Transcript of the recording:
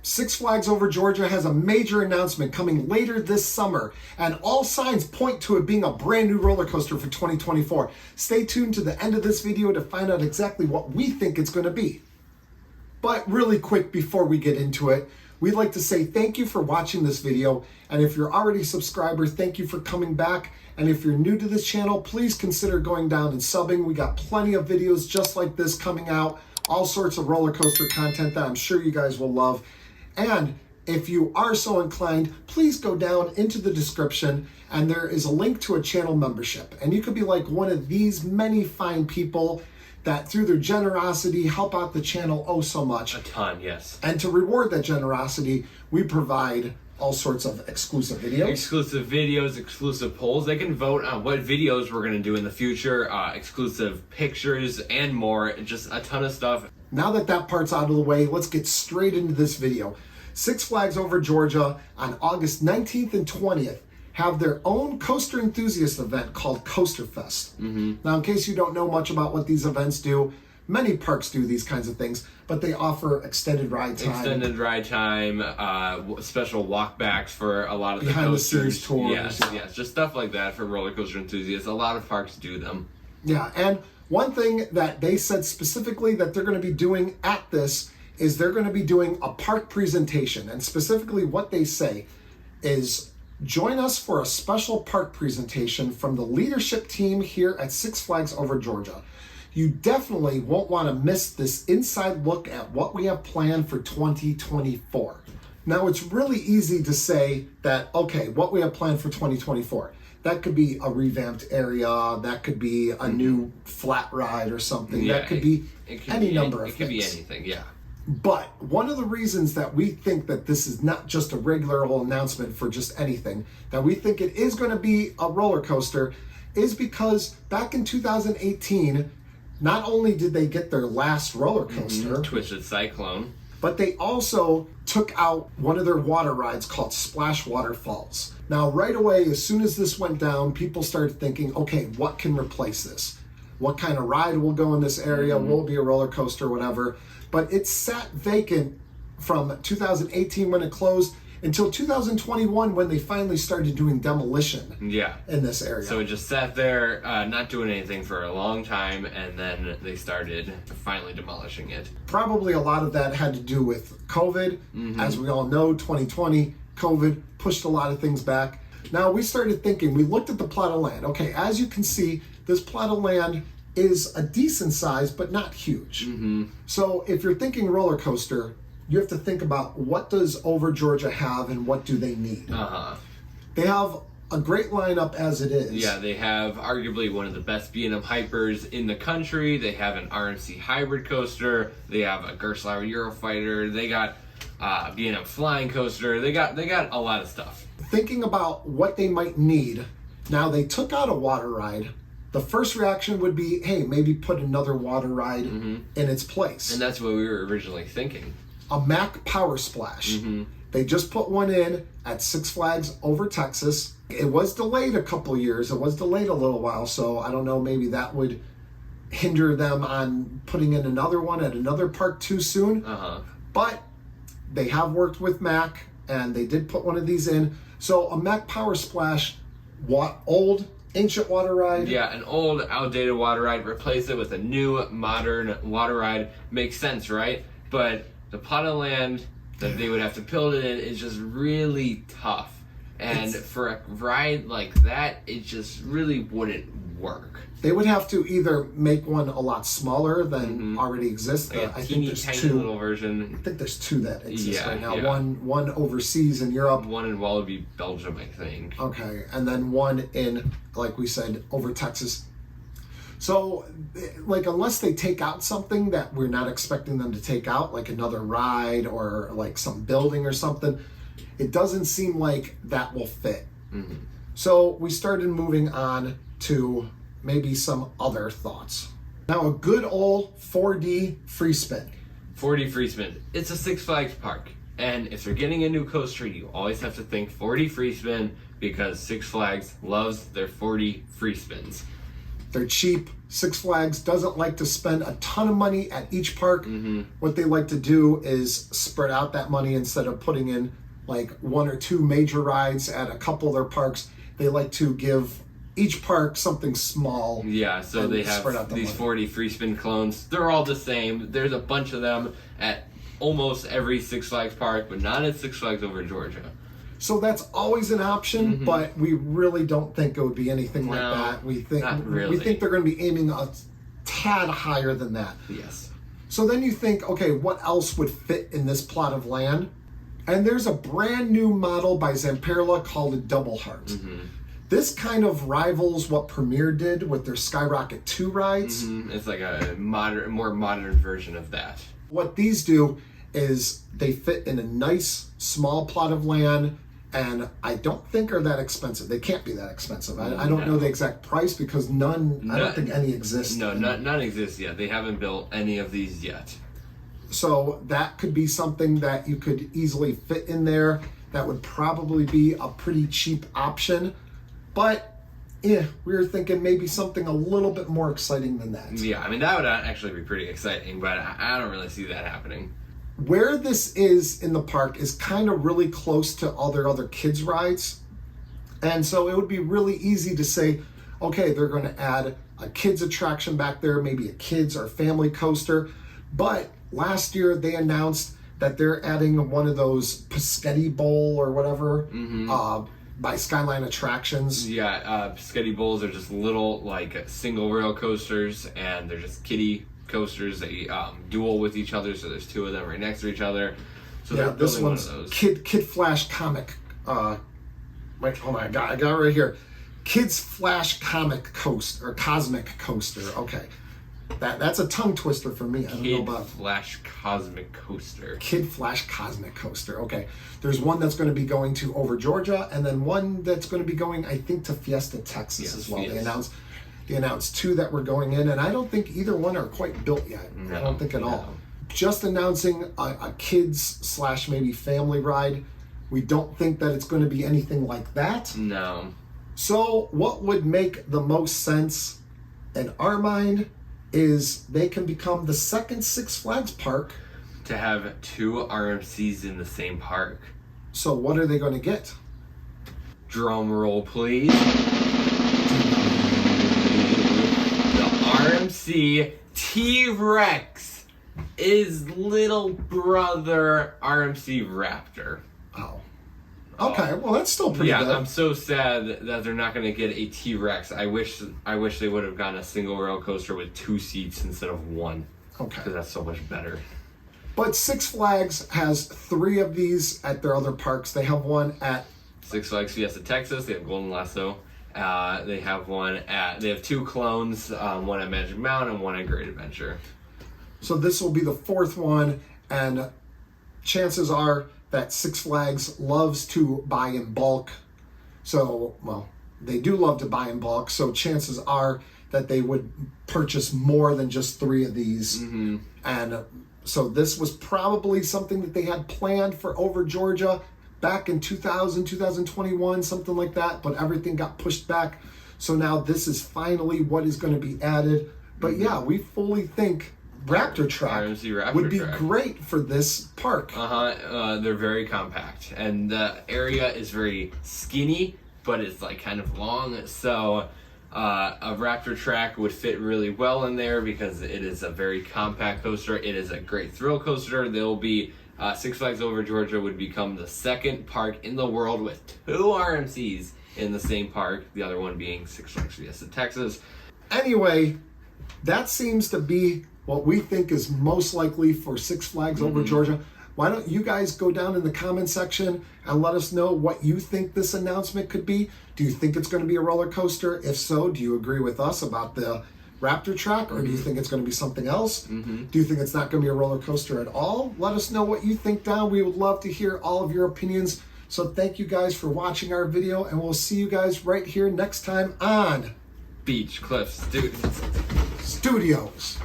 Six Flags Over Georgia has a major announcement coming later this summer, and all signs point to it being a brand new roller coaster for 2024. Stay tuned to the end of this video to find out exactly what we think it's going to be. But really quick before we get into it, we'd like to say thank you for watching this video, and if you're already a subscriber, thank you for coming back. And if you're new to this channel, please consider going down and subbing. We got plenty of videos just like this coming out, all sorts of roller coaster content that I'm sure you guys will love. And if you are so inclined, please go down into the description and there is a link to a channel membership. And you could be like one of these many fine people that through their generosity help out the channel oh so much. A ton, yes. And to reward that generosity, we provide all sorts of exclusive videos. Exclusive polls. They can vote on what videos we're going to do in the future, exclusive pictures and more, just a ton of stuff. Now that that part's out of the way, let's get straight into this video. Six Flags Over Georgia on August 19th and 20th have their own coaster enthusiast event called Coaster Fest. Now, in case you don't know much about what these events do, many parks do these kinds of things, but they offer extended ride time. Special walkbacks for a lot of the behind coasters. the scenes tours. Yes, just stuff like that for roller coaster enthusiasts. A lot of parks do them. Yeah, and one thing that they said specifically that they're going to be doing at this is they're going to be doing a park presentation. And specifically what they say is, join us for a special park presentation from the leadership team here at Six Flags Over Georgia. You definitely won't want to miss this inside look at what we have planned for 2024. Now, it's really easy to say that, okay, what we have planned for 2024. That could be a revamped area, that could be a new flat ride or something, that could be any number of things. It could be anything, yeah. But one of the reasons that we think that this is not just a regular old announcement for just anything, that we think it is going to be a roller coaster, is because back in 2018, not only did they get their last roller coaster, Twisted Cyclone, but they also took out one of their water rides called Splash Waterfalls. Now, right away, as soon as this went down, people started thinking, okay, what can replace this? What kind of ride will go in this area? Will it be a roller coaster, whatever? But it sat vacant from 2018 when it closed until 2021 when they finally started doing demolition in this area. So it just sat there, not doing anything for a long time, and then they started finally demolishing it. Probably a lot of that had to do with COVID. As we all know, 2020, COVID pushed a lot of things back. Now we started thinking, we looked at the plot of land. Okay, as you can see, this plot of land is a decent size, but not huge. So if you're thinking roller coaster, you have to think about what does Over Georgia have and what do they need. They have a great lineup as it is. Yeah, they have arguably one of the best B&M hypers in the country. They have an RMC hybrid coaster. They have a Gerstlauer Eurofighter. They got B&M flying coaster. They got a lot of stuff. Thinking about what they might need, now they took out a water ride. The first reaction would be, hey, maybe put another water ride in its place. And that's what we were originally thinking. A Mack Power Splash. They just put one in at Six Flags Over Texas. It was delayed a couple years. It was delayed a little while, so I don't know, maybe that would hinder them on putting in another one at another park too soon. But they have worked with Mack, and they did put one of these in. So a Mack Power Splash, old, ancient water ride. Yeah, an old, outdated water ride. Replace it with a new, modern water ride. Makes sense, right? But the plot of land that they would have to build it in is just really tough. And for a ride like that, it just really wouldn't work. They would have to either make one a lot smaller than already exists. Like I think there's two. Little version. I think there's two that exist right now. One overseas in Europe. One in Wallaby, Belgium, I think. Okay, and then one in, like we said, over Texas. So, like, unless they take out something that we're not expecting them to take out, like another ride or like some building or something, it doesn't seem like that will fit. So we started moving on to maybe some other thoughts. Now, a good old 4D free spin. 4D free spin. It's a Six Flags park. And if they're getting a new coaster, you always have to think 4D free spin because Six Flags loves their 4D free spins. They're cheap. Six Flags doesn't like to spend a ton of money at each park. What they like to do is spread out that money instead of putting in like one or two major rides at a couple of their parks. They like to give each park something small. Yeah, so they have these 40 free spin clones. They're all the same. There's a bunch of them at almost every Six Flags park, but not at Six Flags Over Georgia. So that's always an option, but we really don't think it would be anything like that. We think we think they're going to be aiming a tad higher than that. Yes. So then you think, okay, what else would fit in this plot of land? And there's a brand new model by Zamperla called a Double Heart. This kind of rivals what Premier did with their Skyrocket 2 rides. It's like a more modern version of that. What these do is they fit in a nice small plot of land, and I don't think are that expensive. They can't be that expensive. I don't know the exact price because I don't think any exist. No, none exist yet. They haven't built any of these yet. So that could be something that you could easily fit in there. That would probably be a pretty cheap option. But we were thinking maybe something a little bit more exciting than that. Yeah, I mean, that would actually be pretty exciting, but I don't really see that happening. Where this is in the park is kind of really close to all their other kids' rides. And so it would be really easy to say, okay, they're going to add a kids' attraction back there, maybe a kids or family coaster. But last year they announced that they're adding one of those Pescetti Bowl or whatever by Skyline Attractions. Yeah, Pescetti Bowls are just little like single rail coasters, and they're just kiddie coasters. They duel with each other, so there's two of them right next to each other. So yeah, they're this building one's one of those. Kid Flash Comic. Wait, hold on, I got it right here. Kids Flash Comic Coaster or Cosmic Coaster. Okay, that's a tongue twister for me. I don't know about Flash Cosmic Coaster. Kid Flash Cosmic Coaster. Okay, there's one that's going to be going to Over Georgia, and then one that's going to be going, I think, to Fiesta, Texas as well. Yes. They announced two that were going in, and I don't think either one are quite built yet. I don't think at all. Just announcing a kids / maybe family ride. We don't think that it's going to be anything like that. No. So what would make the most sense in our mind is they can become the second Six Flags park. To have two RMCs in the same park. So what are they going to get? Drum roll, please. RMC T-Rex is little brother RMC Raptor. Oh. Okay, well that's still pretty good. I'm so sad that they're not going to get a T-Rex. I wish they would have gotten a single rail coaster with 2 seats instead of 1. Okay. Because that's so much better. But Six Flags has 3 of these at their other parks. They have one at Six Flags Fiesta Texas. They have Golden Lasso. They have 2 clones, one at Magic Mountain and one at Great Adventure. So this will be the 4th one, and chances are that Six Flags loves to buy in bulk. So, well, they do love to buy in bulk, so chances are that they would purchase more than just 3 of these. And so this was probably something that they had planned for Over Georgia back in 2021, something like that, but everything got pushed back. So now this is finally what is going to be added. But yeah, we fully think Raptor Track would be great for this park. They're very compact, and the area is very skinny, but it's like kind of long. So a Raptor Track would fit really well in there because it is a very compact coaster. It is a great thrill coaster. There'll be Six Flags Over Georgia would become the second park in the world with 2 RMCs in the same park. The other one being Six Flags Fiesta Texas. Anyway, that seems to be what we think is most likely for Six Flags Over Georgia. Why don't you guys go down in the comment section and let us know what you think this announcement could be? Do you think it's going to be a roller coaster? If so, do you agree with us about the Raptor Track, or do you think it's going to be something else? Do you think it's not going to be a roller coaster at all? Let us know what you think down. We would love to hear all of your opinions. So thank you guys for watching our video, and we'll see you guys right here next time on Beach Cliff Studios.